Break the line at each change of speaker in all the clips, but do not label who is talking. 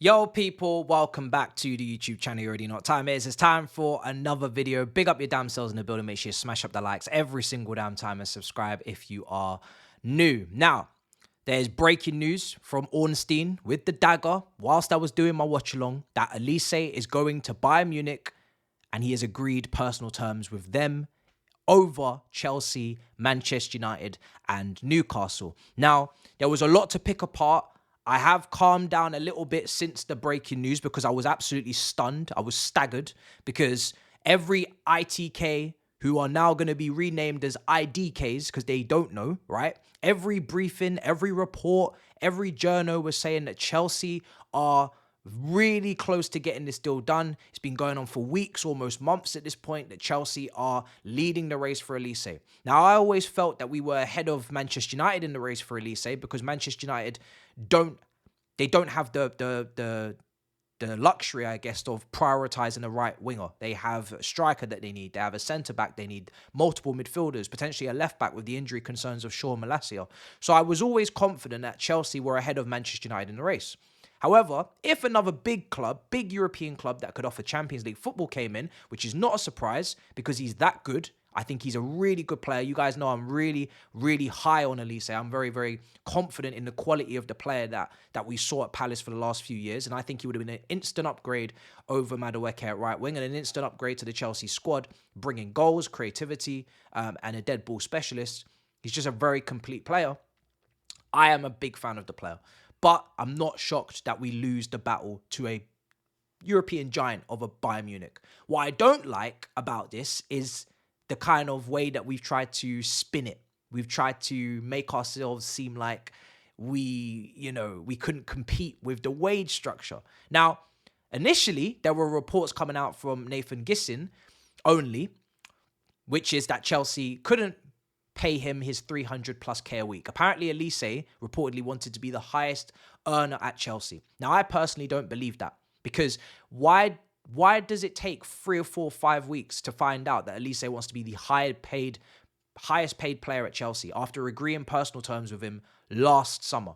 Yo people, welcome back to the YouTube channel. You already know what time it is. It's time for another video. Big up your damn selves in the building. Make sure you smash up the likes every single damn time and subscribe if you are new. Now, there's breaking news from Ornstein with the dagger whilst I was doing my watch along that Olise is going to Bayern Munich and he has agreed personal terms with them over Chelsea, Manchester United and Newcastle. Now, there was a lot to pick apart. I have calmed down a little bit since the breaking news because I was absolutely stunned. I was staggered because every ITK, who are now going to be renamed as IDKs because they don't know, right? Every briefing, every report, every journal was saying that Chelsea are really close to getting this deal done. It's been going on for weeks, almost months at this point, that Chelsea are leading the race for Olise. Now, I always felt that we were ahead of Manchester United in the race for Olise because Manchester United don't have the luxury, I guess, of prioritizing a right winger. They have a striker that they need. They have a centre-back. They need multiple midfielders, potentially a left-back with the injury concerns of Sean Malacia. So I was always confident that Chelsea were ahead of Manchester United in the race. However, if another big club, big European club that could offer Champions League football came in, which is not a surprise because he's that good, I think he's a really good player. You guys know I'm really, really high on Olise. I'm very, very confident in the quality of the player that we saw at Palace for the last few years. And I think he would have been an instant upgrade over Madueke at right wing and an instant upgrade to the Chelsea squad, bringing goals, creativity, and a dead ball specialist. He's just a very complete player. I am a big fan of the player. But I'm not shocked that we lose the battle to a European giant of a Bayern Munich. What I don't like about this is the kind of way that we've tried to spin it. We've tried to make ourselves seem like we couldn't compete with the wage structure. Now, initially, there were reports coming out from Nathan Gissin only, which is that Chelsea couldn't pay him his 300 plus K a week. Apparently, Olise reportedly wanted to be the highest earner at Chelsea. Now, I personally don't believe that because why does it take 3 or 4 or 5 weeks to find out that Olise wants to be the highest paid player at Chelsea after agreeing personal terms with him last summer?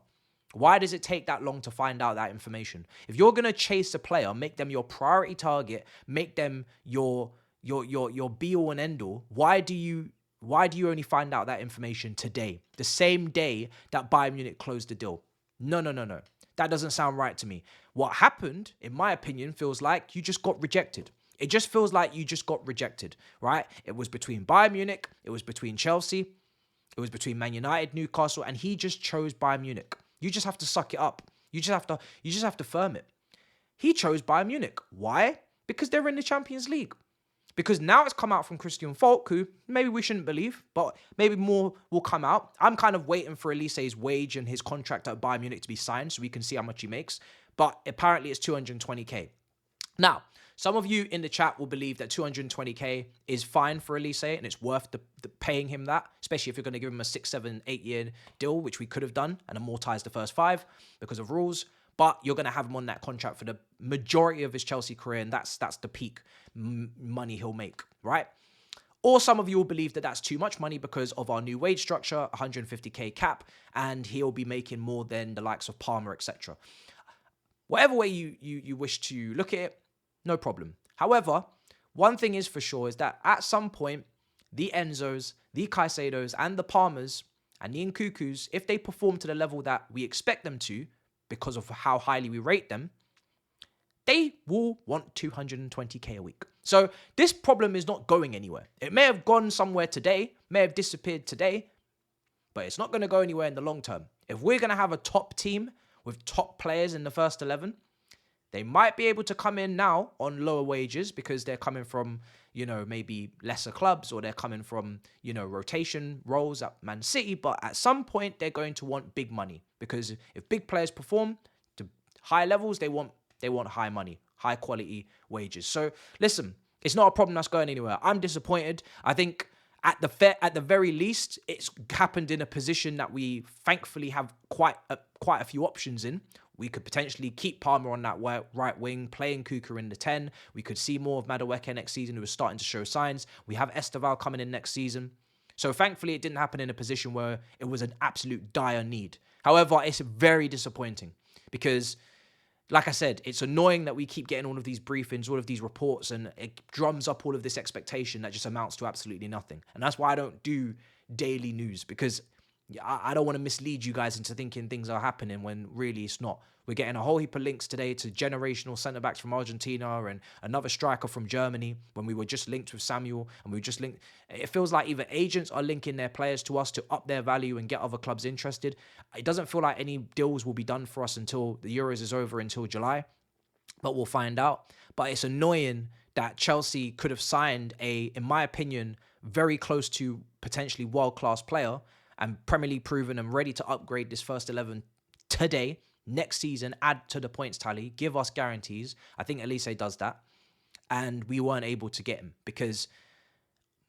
Why does it take that long to find out that information? If you're going to chase a player, make them your priority target, make them your be-all and end-all, why do you only find out that information today? The same day that Bayern Munich closed the deal. No. That doesn't sound right to me. What happened, in my opinion, feels like you just got rejected. It just feels like you just got rejected, right? It was between Bayern Munich, it was between Chelsea, it was between Man United, Newcastle, and he just chose Bayern Munich. You just have to suck it up. You just have to firm it. He chose Bayern Munich. Why? Because they're in the Champions League. Because now it's come out from Christian Falk, who maybe we shouldn't believe, but maybe more will come out. I'm kind of waiting for Olise's wage and his contract at Bayern Munich to be signed so we can see how much he makes. But apparently it's 220k. Now, some of you in the chat will believe that 220k is fine for Olise and it's worth the paying him that, especially if you're going to give him a 6, 7, 8 year deal, which we could have done and amortize the first 5 because of rules. But you're going to have him on that contract for the majority of his Chelsea career, and that's the peak money he'll make, right? Or some of you will believe that that's too much money because of our new wage structure, 150k cap, and he'll be making more than the likes of Palmer, etc. Whatever way you wish to look at it, no problem. However, one thing is for sure is that at some point, the Enzos, the Caicedos, and the Palmers, and the Nkukus, if they perform to the level that we expect them to, because of how highly we rate them, they will want 220k a week. So this problem is not going anywhere. It may have gone somewhere today, may have disappeared today, but it's not going to go anywhere in the long term. If we're going to have a top team with top players in the first 11, they might be able to come in now on lower wages because they're coming from, maybe lesser clubs or they're coming from, rotation roles at Man City. But at some point, they're going to want big money because if big players perform to high levels, they want high money, high quality wages. So listen, it's not a problem that's going anywhere. I'm disappointed. I think at the very least, it's happened in a position that we thankfully have quite a few options in. We could potentially keep Palmer on that right wing, playing Kuka in the 10. We could see more of Madueke next season, who is starting to show signs. We have Esteval coming in next season. So thankfully, it didn't happen in a position where it was an absolute dire need. However, it's very disappointing because like I said, it's annoying that we keep getting all of these briefings, all of these reports, and it drums up all of this expectation that just amounts to absolutely nothing. And that's why I don't do daily news, because I don't want to mislead you guys into thinking things are happening when really it's not. We're getting a whole heap of links today to generational centre-backs from Argentina and another striker from Germany when we were just linked with Samuel, and we were just linked. It feels like either agents are linking their players to us to up their value and get other clubs interested. It doesn't feel like any deals will be done for us until the Euros is over, until July, but we'll find out. But it's annoying that Chelsea could have signed in my opinion, very close to potentially world-class player and Premier League proven and ready to upgrade this first 11 today, next season, add to the points tally, give us guarantees. I think Olise does that. And we weren't able to get him because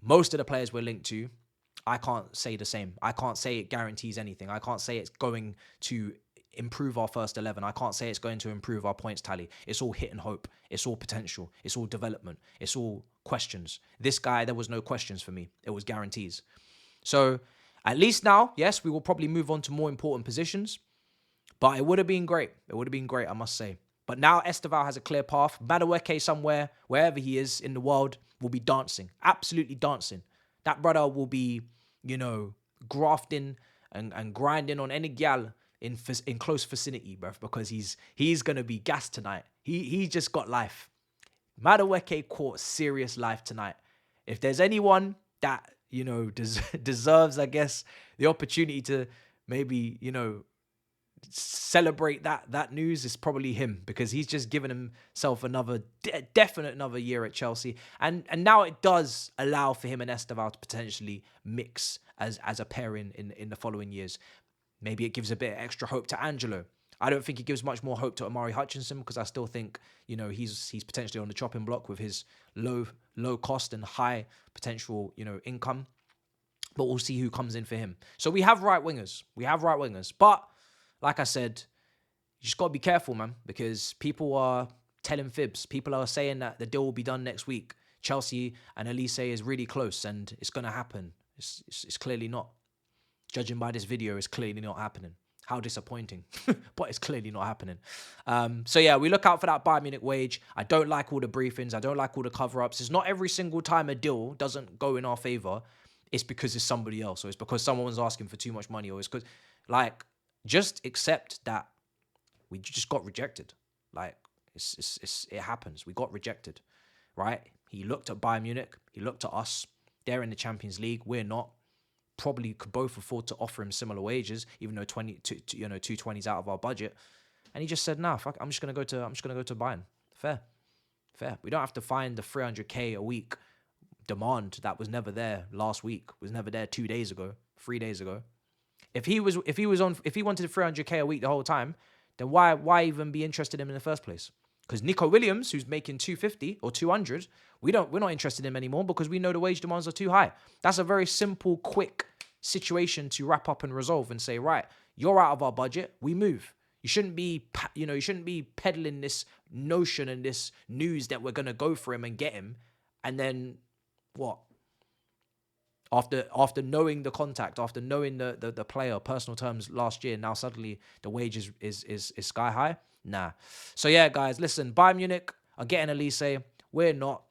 most of the players we're linked to, I can't say the same. I can't say it guarantees anything. I can't say it's going to improve our first 11. I can't say it's going to improve our points tally. It's all hit and hope. It's all potential. It's all development. It's all questions. This guy, there was no questions for me. It was guarantees. So at least now, yes, we will probably move on to more important positions. But it would have been great. It would have been great, I must say. But now Esteval has a clear path. Madueke somewhere, wherever he is in the world, will be dancing. Absolutely dancing. That brother will be, grafting and grinding on any gal in close vicinity, bruv, because he's going to be gassed tonight. He just got life. Madueke caught serious life tonight. If there's anyone that, deserves, I guess, the opportunity to maybe, celebrate that news, is probably him, because he's just given himself another year at Chelsea, and now it does allow for him and Esteval to potentially mix as a pairing in the following years. Maybe it gives a bit of extra hope to Angelo. I don't think it gives much more hope to Amari Hutchinson, because I still think he's potentially on the chopping block with his low cost and high potential income. But we'll see who comes in for him. So we have right wingers. But like I said, you just got to be careful, man, because people are telling fibs. People are saying that the deal will be done next week. Chelsea and Olise is really close and it's going to happen. It's clearly not. Judging by this video, it's clearly not happening. How disappointing. But it's clearly not happening. So yeah, we look out for that Bayern Munich wage. I don't like all the briefings. I don't like all the cover-ups. It's not every single time a deal doesn't go in our favor, it's because it's somebody else, or it's because someone's asking for too much money, or it's because, just accept that we just got rejected. It happens. We got rejected, right? He looked at Bayern Munich. He looked at us. They're in the Champions League. We're not. Probably could both afford to offer him similar wages, even though 220's out of our budget. And he just said, "Nah, fuck. I'm just gonna go to Bayern." Fair. We don't have to find the 300k a week demand that was never there last week. Was never there 2 days ago, 3 days ago. If he wanted 300k a week the whole time, then why even be interested in him in the first place? Because Nico Williams, who's making 250 or 200, we're not interested in him anymore because we know the wage demands are too high. That's a very simple, quick situation to wrap up and resolve and say, right, you're out of our budget, we move. You shouldn't be peddling this notion and this news that we're gonna go for him and get him, and then what? After knowing the contact, after knowing the player, personal terms last year, now suddenly the wage is sky high? Nah. So yeah, guys, listen, Bayern Munich are getting Olise. We're not.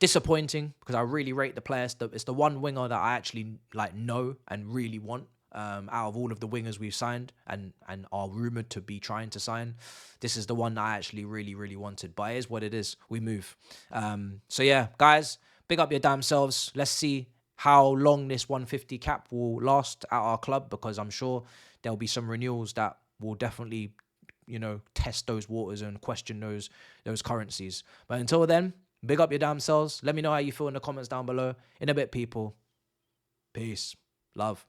Disappointing, because I really rate the player. It's the one winger that I actually know and really want out of all of the wingers we've signed and are rumoured to be trying to sign. This is the one that I actually really, really wanted. But it is what it is. We move. So yeah, guys, big up your damn selves. Let's see how long this 150 cap will last at our club, because I'm sure there'll be some renewals that will definitely, test those waters and question those currencies. But until then, big up your damn selves. Let me know how you feel in the comments down below. In a bit, people. Peace. Love.